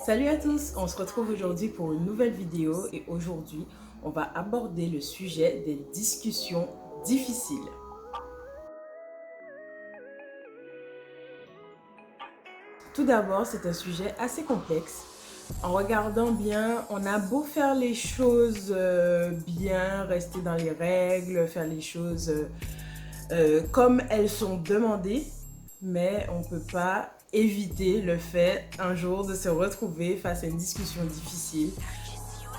Salut à tous, on se retrouve aujourd'hui pour une nouvelle vidéo et aujourd'hui on va aborder le sujet des discussions difficiles. Tout d'abord, c'est un sujet assez complexe. En regardant bien, on a beau faire les choses bien, rester dans les règles, faire les choses comme elles sont demandées, mais on ne peut pas éviter le fait un jour de se retrouver face à une discussion difficile.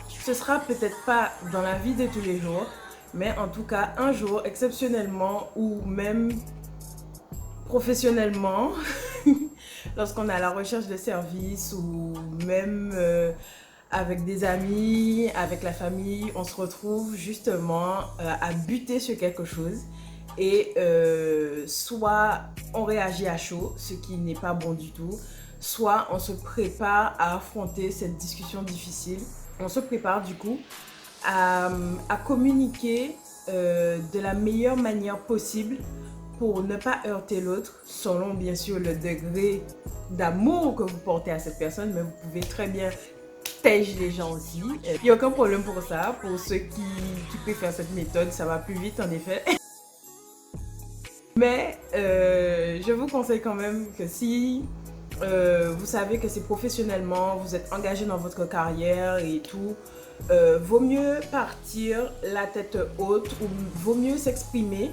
Ce sera peut-être pas dans la vie de tous les jours, mais en tout cas un jour exceptionnellement ou même professionnellement, lorsqu'on est à la recherche de services ou même avec des amis, avec la famille, on se retrouve justement à buter sur quelque chose et soit on réagit à chaud, ce qui n'est pas bon du tout, soit on se prépare à affronter cette discussion difficile. On se prépare du coup à communiquer de la meilleure manière possible pour ne pas heurter l'autre, selon bien sûr le degré d'amour que vous portez à cette personne, mais vous pouvez très bien tège les gens aussi. Il n'y a aucun problème pour ça. Pour ceux qui préfèrent cette méthode, ça va plus vite en effet. Mais je vous conseille quand même que si vous savez que c'est professionnellement, vous êtes engagé dans votre carrière et tout, vaut mieux partir la tête haute ou vaut mieux s'exprimer,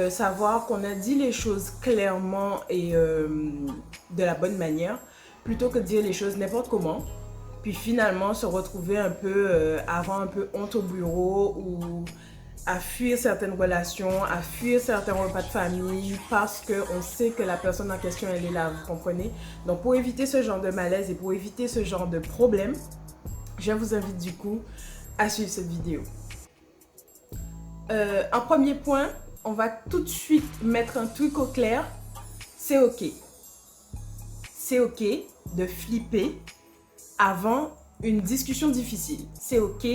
savoir qu'on a dit les choses clairement et de la bonne manière, plutôt que de dire les choses n'importe comment. Puis finalement se retrouver un peu, avoir un peu honte au bureau ou à fuir certaines relations, à fuir certains repas de famille parce qu'on sait que la personne en question elle est là, vous comprenez? Donc pour éviter ce genre de malaise et pour éviter ce genre de problème, je vous invite du coup à suivre cette vidéo. En premier point, on va tout de suite mettre un truc au clair, c'est ok. C'est ok de flipper avant une discussion difficile. C'est ok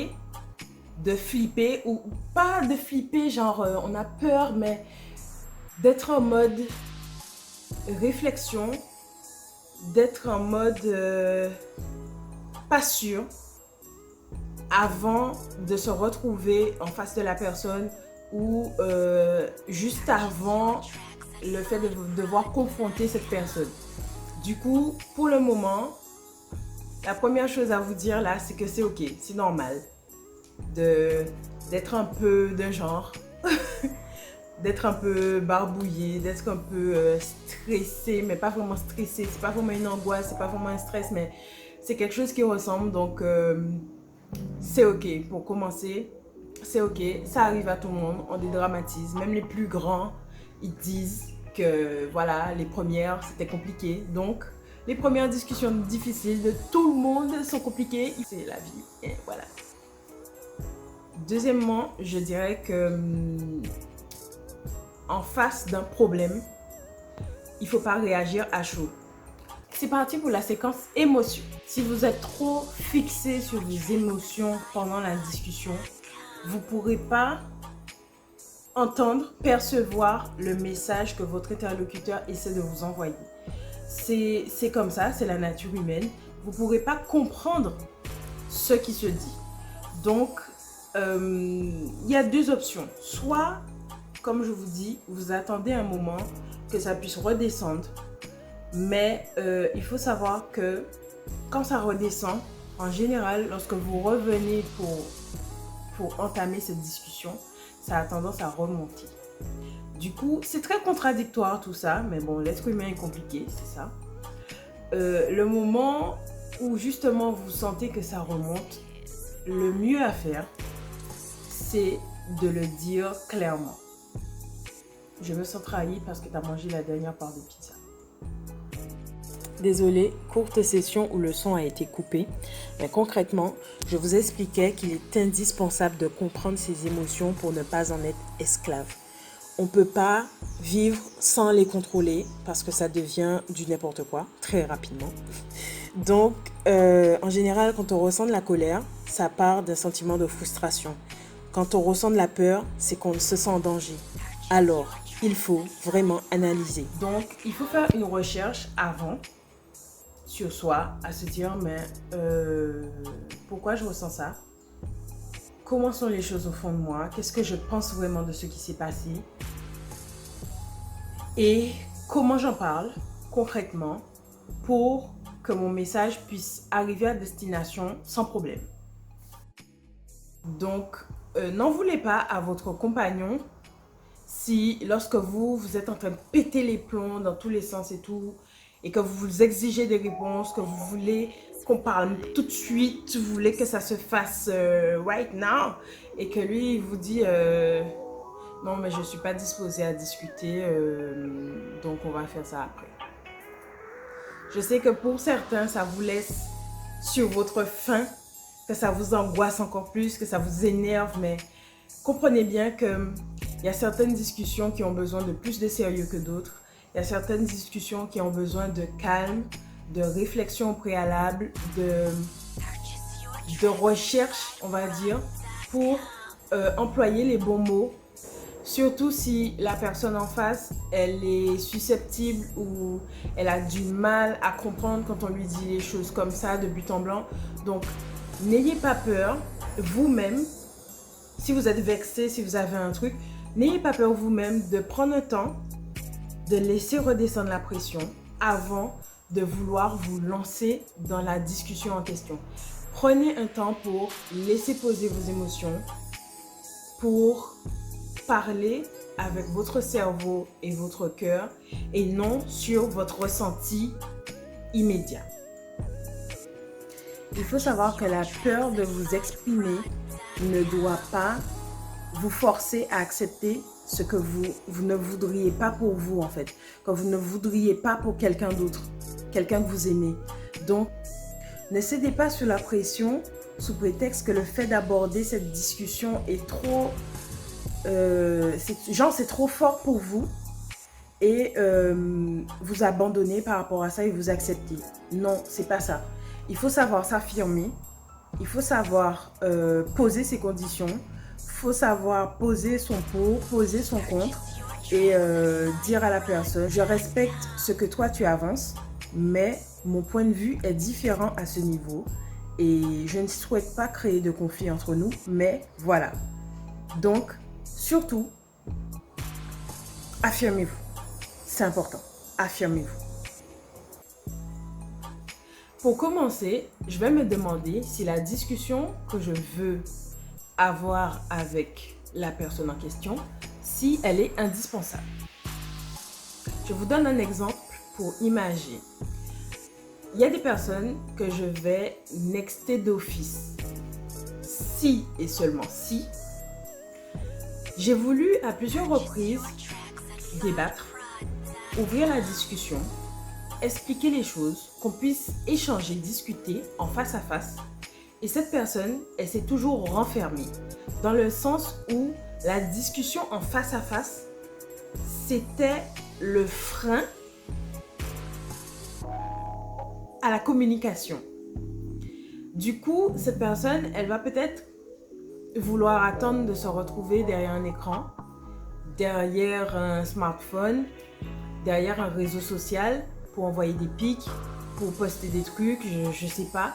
de flipper ou pas de flipper genre on a peur, mais d'être en mode réflexion, d'être en mode pas sûr avant de se retrouver en face de la personne ou juste avant le fait de devoir confronter cette personne. Du coup, pour le moment, la première chose à vous dire là, c'est que c'est ok, c'est normal d'être un peu d'un genre, d'être un peu barbouillé, d'être un peu stressé, mais pas vraiment stressé, c'est pas vraiment une angoisse, c'est pas vraiment un stress, mais c'est quelque chose qui ressemble, donc c'est ok pour commencer, c'est ok, ça arrive à tout le monde, on dédramatise, même les plus grands, ils disent que voilà, les premières c'était compliqué, donc les premières discussions difficiles de tout le monde sont compliquées, c'est la vie, et voilà. Deuxièmement, je dirais que en face d'un problème, il ne faut pas réagir à chaud. C'est parti pour la séquence émotions. Si vous êtes trop fixé sur vos émotions pendant la discussion, vous ne pourrez pas entendre, percevoir le message que votre interlocuteur essaie de vous envoyer. C'est comme ça, c'est la nature humaine. Vous ne pourrez pas comprendre ce qui se dit. Donc, il y a deux options. Soit, comme je vous dis, vous attendez un moment que ça puisse redescendre. Mais il faut savoir que quand ça redescend, en général, lorsque vous revenez pour entamer cette discussion, ça a tendance à remonter. Du coup, c'est très contradictoire tout ça, mais bon, l'être humain est compliqué, c'est ça. Le moment où justement vous sentez que ça remonte, le mieux à faire, c'est de le dire clairement. Je me sens trahi parce que tu as mangé la dernière part de pizza. Désolée, courte session où le son a été coupé. Mais concrètement, je vous expliquais qu'il est indispensable de comprendre ses émotions pour ne pas en être esclave. On ne peut pas vivre sans les contrôler parce que ça devient du n'importe quoi très rapidement. Donc, en général, quand on ressent de la colère, ça part d'un sentiment de frustration. Quand on ressent de la peur, c'est qu'on se sent en danger. Alors, il faut vraiment analyser. Donc, il faut faire une recherche avant sur soi, à se dire, mais pourquoi je ressens ça? Comment sont les choses au fond de moi? Qu'est-ce que je pense vraiment de ce qui s'est passé? Et comment j'en parle concrètement pour que mon message puisse arriver à destination sans problème. Donc, n'en voulez pas à votre compagnon si lorsque vous êtes en train de péter les plombs dans tous les sens et tout, et que vous exigez des réponses, que vous voulez qu'on parle tout de suite, vous voulez que ça se fasse right now, et que lui il vous dit non mais je ne suis pas disposée à discuter, donc on va faire ça après. Je sais que pour certains ça vous laisse sur votre faim, que ça vous angoisse encore plus, que ça vous énerve, mais comprenez bien qu'il y a certaines discussions qui ont besoin de plus de sérieux que d'autres. Il y a certaines discussions qui ont besoin de calme, de réflexion au préalable, de recherche, on va dire, pour employer les bons mots. Surtout si la personne en face, elle est susceptible ou elle a du mal à comprendre quand on lui dit les choses comme ça de but en blanc. Donc, n'ayez pas peur, vous-même, si vous êtes vexé, si vous avez un truc, n'ayez pas peur vous-même de prendre un temps, de laisser redescendre la pression avant de vouloir vous lancer dans la discussion en question. Prenez un temps pour laisser poser vos émotions, pour parler avec votre cerveau et votre cœur et non sur votre ressenti immédiat. Il faut savoir que la peur de vous exprimer ne doit pas vous forcer à accepter ce que vous ne voudriez pas pour vous en fait, que vous ne voudriez pas pour quelqu'un d'autre, quelqu'un que vous aimez. Donc, ne cédez pas sous la pression sous prétexte que le fait d'aborder cette discussion est trop... c'est trop fort pour vous et vous abandonnez par rapport à ça et vous acceptez. Non, c'est pas ça. Il faut savoir s'affirmer, il faut savoir poser ses conditions, il faut savoir poser son pour, poser son contre et dire à la personne, je respecte ce que toi tu avances, mais mon point de vue est différent à ce niveau et je ne souhaite pas créer de conflit entre nous, mais voilà. Donc, surtout, affirmez-vous. C'est important. Affirmez-vous. Pour commencer, je vais me demander si la discussion que je veux avoir avec la personne en question, si elle est indispensable. Je vous donne un exemple pour imaginer. Il y a des personnes que je vais nexter d'office. Si et seulement si, j'ai voulu à plusieurs reprises débattre, ouvrir la discussion, expliquer les choses, qu'on puisse échanger, discuter en face à face. Et cette personne, elle s'est toujours renfermée, dans le sens où la discussion en face à face, c'était le frein à la communication. Du coup, cette personne, elle va peut-être vouloir attendre de se retrouver derrière un écran, derrière un smartphone, derrière un réseau social pour envoyer des pics, pour poster des trucs, je sais pas.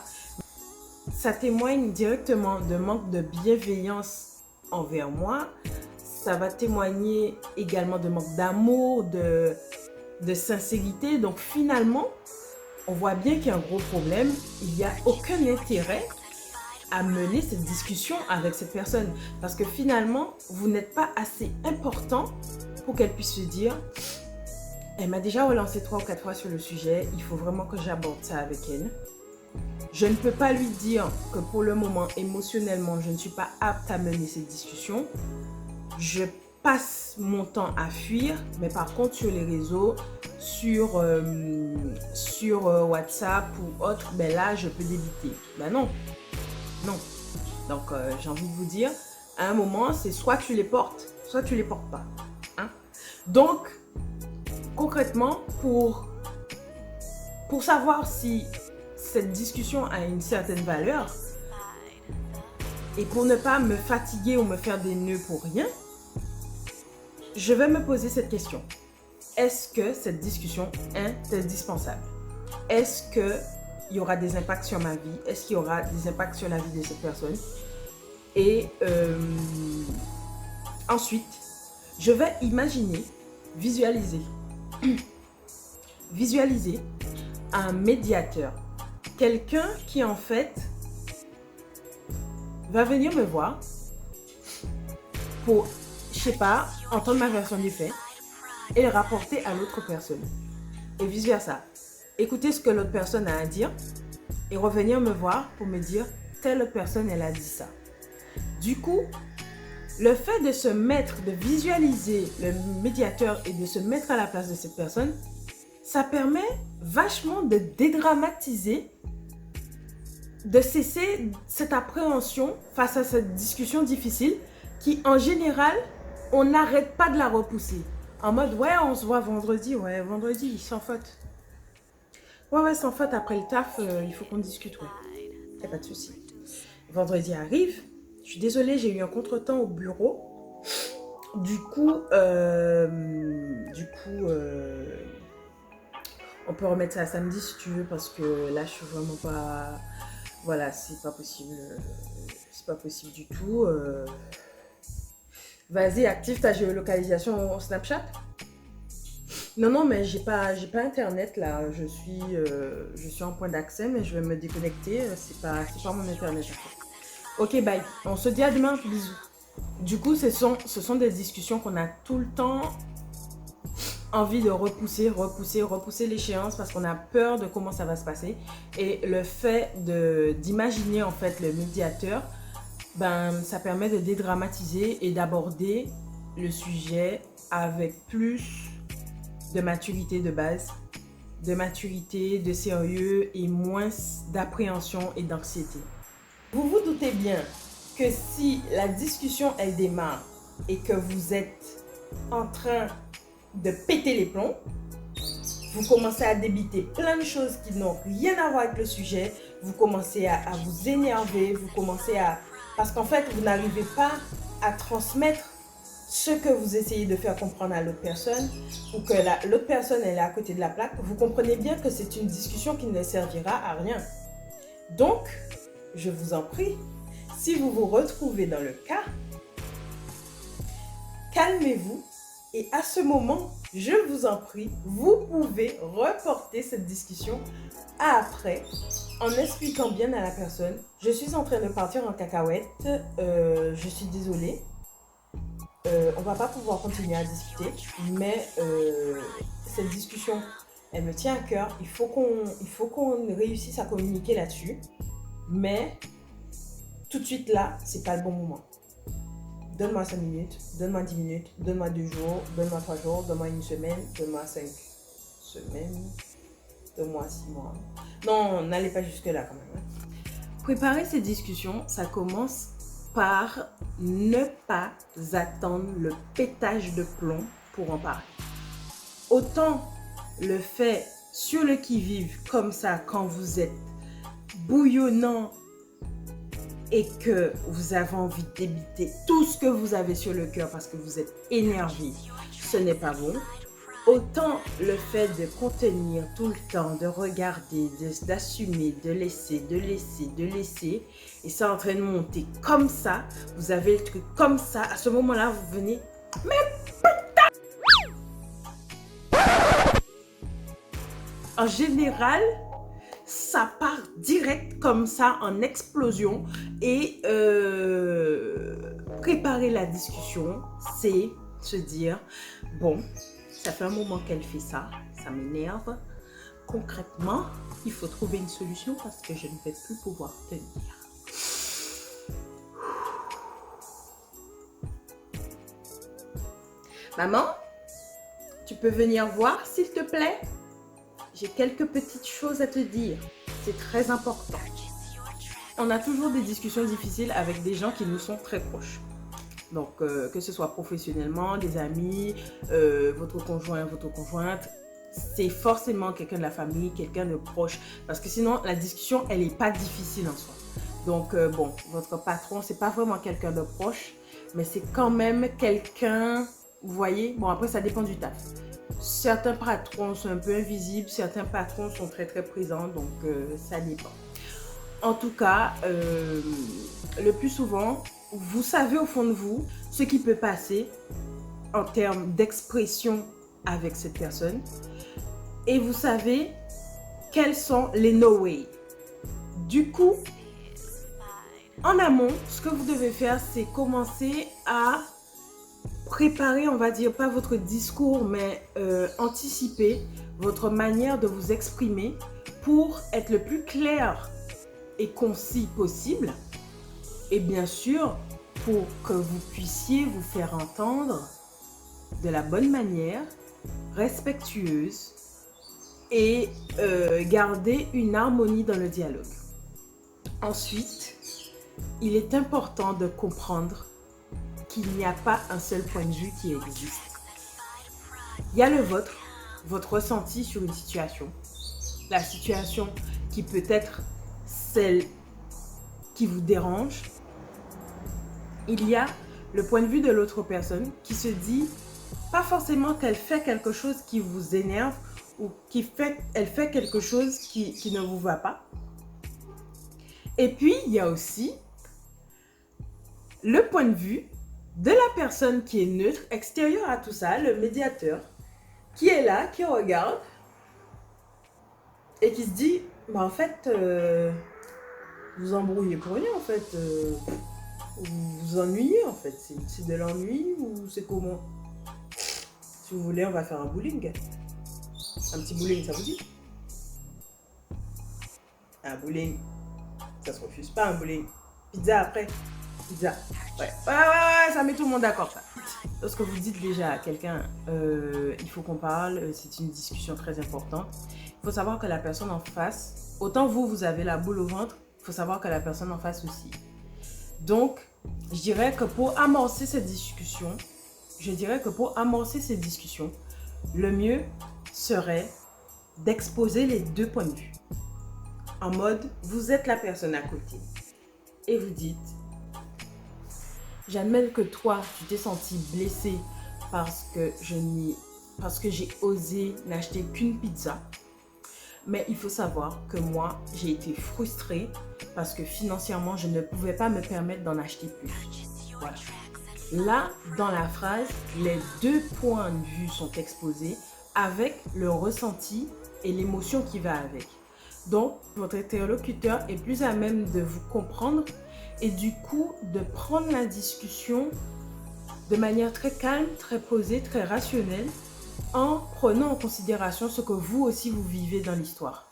Ça témoigne directement de manque de bienveillance envers moi. Ça va témoigner également de manque d'amour, de sincérité. Donc finalement, on voit bien qu'il y a un gros problème. Il n'y a aucun intérêt à mener cette discussion avec cette personne. Parce que finalement, vous n'êtes pas assez important pour qu'elle puisse se dire « Elle m'a déjà relancé 3 ou 4 fois sur le sujet, il faut vraiment que j'aborde ça avec elle. » Je ne peux pas lui dire que pour le moment, émotionnellement, je ne suis pas apte à mener cette discussion. Je passe mon temps à fuir, mais par contre sur les réseaux, sur WhatsApp ou autre, ben là, je peux débiter. Ben non. Donc, j'ai envie de vous dire, à un moment, c'est soit tu les portes, soit tu les portes pas. Hein? Donc, concrètement, pour savoir si cette discussion a une certaine valeur et pour ne pas me fatiguer ou me faire des nœuds pour rien, je vais me poser cette question. Est-ce que cette discussion est indispensable? Est-ce que il y aura des impacts sur ma vie? Est-ce qu'il y aura des impacts sur la vie de cette personne? Et ensuite, je vais imaginer, visualiser un médiateur. Quelqu'un qui en fait va venir me voir pour, je sais pas, entendre ma version du fait et le rapporter à l'autre personne. Et vice versa. Écouter ce que l'autre personne a à dire et revenir me voir pour me dire telle autre personne, elle a dit ça. Du coup, le fait de se mettre, de visualiser le médiateur et de se mettre à la place de cette personne, ça permet vachement de dédramatiser, de cesser cette appréhension face à cette discussion difficile qui, en général, on n'arrête pas de la repousser. En mode, ouais, on se voit vendredi, ouais, vendredi, sans faute. Ouais, sans faute, après le taf, il faut qu'on discute, ouais. Y a pas de souci. Vendredi arrive, je suis désolée, j'ai eu un contretemps au bureau. Du coup, on peut remettre ça à samedi si tu veux, parce que là, je suis vraiment pas... Voilà, c'est pas possible. C'est pas possible du tout. Vas-y, active ta géolocalisation Snapchat. Non, mais j'ai pas internet là. Je suis en point d'accès, mais je vais me déconnecter. C'est pas mon internet. Ok, bye. On se dit à demain. Bisous. Du coup, ce sont des discussions qu'on a tout le temps envie de repousser l'échéance parce qu'on a peur de comment ça va se passer. Et le fait d'imaginer en fait le médiateur, ben, ça permet de dédramatiser et d'aborder le sujet avec plus de maturité de base, de maturité, de sérieux et moins d'appréhension et d'anxiété. Vous vous doutez bien que si la discussion elle démarre et que vous êtes en train de péter les plombs, vous commencez à débiter plein de choses qui n'ont rien à voir avec le sujet, vous commencez à vous énerver, vous commencez à... Parce qu'en fait, vous n'arrivez pas à transmettre ce que vous essayez de faire comprendre à l'autre personne ou que l'autre personne elle est à côté de la plaque. Vous comprenez bien que c'est une discussion qui ne servira à rien. Donc, je vous en prie, si vous vous retrouvez dans le cas, calmez-vous et à ce moment, je vous en prie, vous pouvez reporter cette discussion à après en expliquant bien à la personne, je suis en train de partir en cacahuète, je suis désolée, on va pas pouvoir continuer à discuter, mais cette discussion, elle me tient à cœur, il faut qu'on réussisse à communiquer là-dessus, mais tout de suite là, c'est pas le bon moment. Donne-moi 5 minutes, donne-moi 10 minutes, donne-moi 2 jours, donne-moi 3 jours, donne-moi 1 semaine, donne-moi 5 semaines, donne-moi 6 mois. Non, n'allez pas jusque-là quand même. Préparer ces discussions, ça commence par ne pas attendre le pétage de plomb pour en parler. Autant le fait sur le qui-vive comme ça, quand vous êtes bouillonnant, et que vous avez envie de débiter tout ce que vous avez sur le cœur parce que vous êtes énervé, ce n'est pas bon. Autant le fait de contenir tout le temps, de regarder, d'assumer, de laisser, et c'est en train de monter comme ça, vous avez le truc comme ça, à ce moment-là, vous venez, mais putain! En général, ça part direct comme ça en explosion et préparer la discussion, c'est se dire, bon, ça fait un moment qu'elle fait ça, ça m'énerve. Concrètement, il faut trouver une solution parce que je ne vais plus pouvoir tenir. Maman, tu peux venir voir s'il te plaît? J'ai quelques petites choses à te dire. C'est très important. On a toujours des discussions difficiles avec des gens qui nous sont très proches. Donc, que ce soit professionnellement, des amis, votre conjoint, votre conjointe, c'est forcément quelqu'un de la famille, quelqu'un de proche. Parce que sinon, la discussion, elle n'est pas difficile en soi. Donc, bon, votre patron, c'est pas vraiment quelqu'un de proche, mais c'est quand même quelqu'un, vous voyez, bon, après, ça dépend du taf. Certains patrons sont un peu invisibles, certains patrons sont très très présents, donc ça dépend. En tout cas, le plus souvent, vous savez au fond de vous ce qui peut passer en termes d'expression avec cette personne et vous savez quels sont les no way. Du coup, en amont, ce que vous devez faire, c'est commencer à préparer, on va dire, pas votre discours, mais anticiper votre manière de vous exprimer pour être le plus clair et concis possible. Et bien sûr, pour que vous puissiez vous faire entendre de la bonne manière, respectueuse et garder une harmonie dans le dialogue. Ensuite, il est important de comprendre qu'il n'y a pas un seul point de vue qui existe. Il y a le vôtre, votre ressenti sur une situation, la situation qui peut être celle qui vous dérange. Il y a le point de vue de l'autre personne qui se dit pas forcément qu'elle fait quelque chose qui vous énerve ou elle fait quelque chose qui ne vous va pas. Et puis, il y a aussi le point de vue de la personne qui est neutre, extérieure à tout ça, le médiateur, qui est là, qui regarde et qui se dit, bah en fait, vous embrouillez pour rien en fait, vous vous ennuyez en fait, c'est de l'ennui ou c'est comment? Si vous voulez, on va faire un bowling. Un petit bowling, ça vous dit? Un bowling, ça se refuse pas un bowling. Pizza après. Pizza. Ouais, ça met tout le monde d'accord ça. Lorsque vous dites déjà à quelqu'un, il faut qu'on parle, c'est une discussion très importante. Il faut savoir que la personne en face, autant vous avez la boule au ventre, il faut savoir que la personne en face aussi. Donc, je dirais que pour amorcer cette discussion, le mieux serait d'exposer les deux points de vue. En mode, vous êtes la personne à côté et vous dites, j'admets que toi, tu t'es senti blessé parce que j'ai osé n'acheter qu'une pizza. Mais il faut savoir que moi, j'ai été frustrée parce que financièrement, je ne pouvais pas me permettre d'en acheter plus. Voilà. Là, dans la phrase, les deux points de vue sont exposés avec le ressenti et l'émotion qui va avec. Donc, votre interlocuteur est plus à même de vous comprendre et du coup, de prendre la discussion de manière très calme, très posée, très rationnelle, en prenant en considération ce que vous aussi vous vivez dans l'histoire.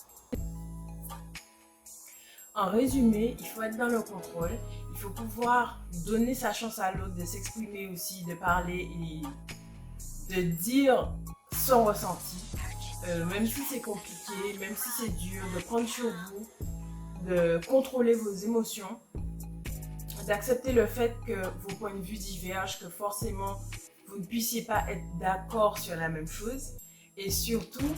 En résumé, il faut être dans le contrôle, il faut pouvoir donner sa chance à l'autre de s'exprimer aussi, de parler et de dire son ressenti. Même si c'est compliqué, même si c'est dur, de prendre sur vous, de contrôler vos émotions, d'accepter le fait que vos points de vue divergent, que forcément vous ne puissiez pas être d'accord sur la même chose et surtout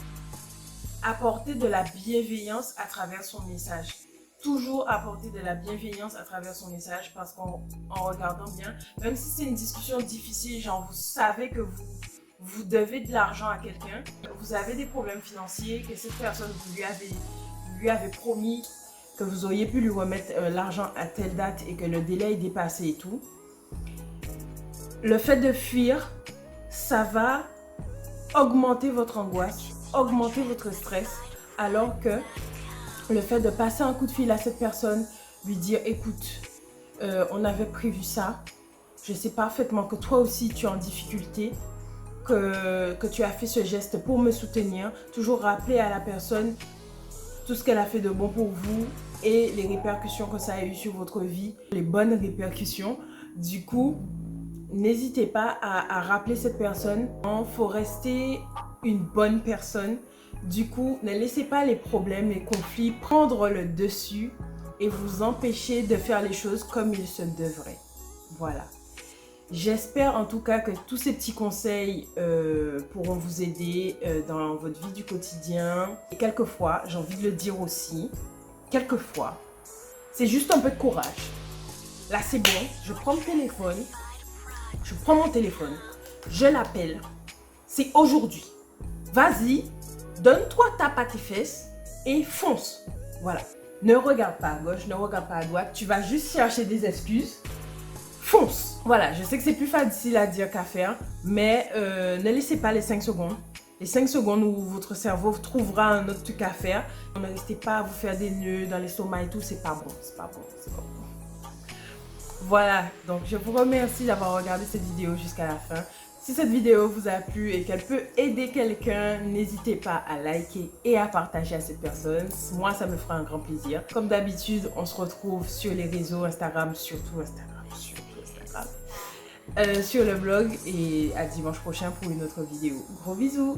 apporter de la bienveillance à travers son message. Toujours apporter de la bienveillance à travers son message parce qu'en regardant bien, même si c'est une discussion difficile, genre vous savez que vous devez de l'argent à quelqu'un, vous avez des problèmes financiers, que cette personne vous lui avez promis que vous auriez pu lui remettre l'argent à telle date et que le délai est dépassé et tout. Le fait de fuir, ça va augmenter votre angoisse, augmenter votre stress, alors que le fait de passer un coup de fil à cette personne, lui dire écoute, on avait prévu ça, je sais parfaitement que toi aussi tu es en difficulté, que tu as fait ce geste pour me soutenir, toujours rappeler à la personne tout ce qu'elle a fait de bon pour vous et les répercussions que ça a eu sur votre vie, les bonnes répercussions. Du coup, n'hésitez pas à rappeler cette personne. Il faut rester une bonne personne. Du coup, ne laissez pas les problèmes, les conflits prendre le dessus et vous empêcher de faire les choses comme il se devrait. Voilà. J'espère en tout cas que tous ces petits conseils pourront vous aider dans votre vie du quotidien. Et quelquefois, j'ai envie de le dire aussi, quelquefois, c'est juste un peu de courage. Là, c'est bon, je prends mon téléphone, je l'appelle, c'est aujourd'hui. vas-y, donne 3 tapes à tes fesses et fonce. Voilà. Ne regarde pas à gauche, ne regarde pas à droite. Tu vas juste chercher des excuses. Fonce. Voilà, je sais que c'est plus facile à dire qu'à faire, mais ne laissez pas les 5 secondes. Les 5 secondes où votre cerveau trouvera un autre truc à faire. Ne restez pas à vous faire des nœuds dans l'estomac et tout, c'est pas bon, c'est pas bon, c'est pas bon. Voilà, donc je vous remercie d'avoir regardé cette vidéo jusqu'à la fin. Si cette vidéo vous a plu et qu'elle peut aider quelqu'un, n'hésitez pas à liker et à partager à cette personne. Moi, ça me fera un grand plaisir. Comme d'habitude, on se retrouve sur les réseaux Instagram, surtout Instagram, sur le blog et à dimanche prochain pour une autre vidéo. Gros bisous!